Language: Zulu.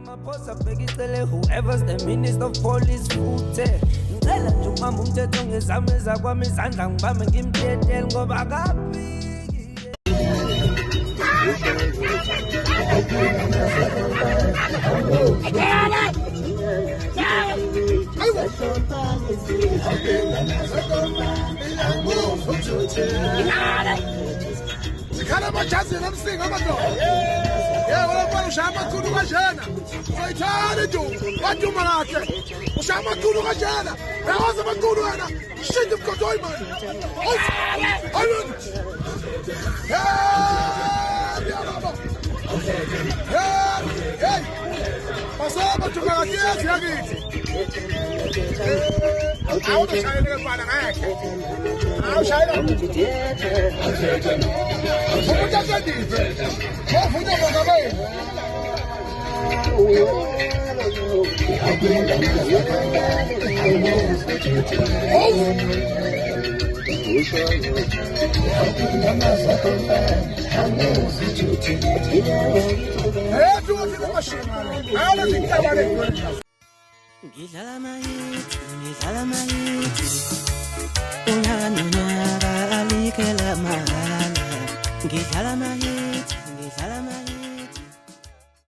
Ramaphosa bhekisele whoever's the minister of police futhe ngicela nje umama umthetho ngezame zakwami izandla ngibambe ngimthethe ngoba akaphiki Sikhala majazi nomsinga amadoda. Wala kwa ushama kulu kajana. Sayithana nje. Waduma lakhe. Ushama kulu kajana. Yawaza makulu wena. Shinde mkotoyi man. Ayun. Ya baba. Hey. Pasaba tukalakiyezi yakithi. Awushayele bana ngeke. Awushayela. Umuthathandise. Wafuna bongabe. Ngidlala mayithi unyaka nonyaka alikela mahala ngidlala mayithi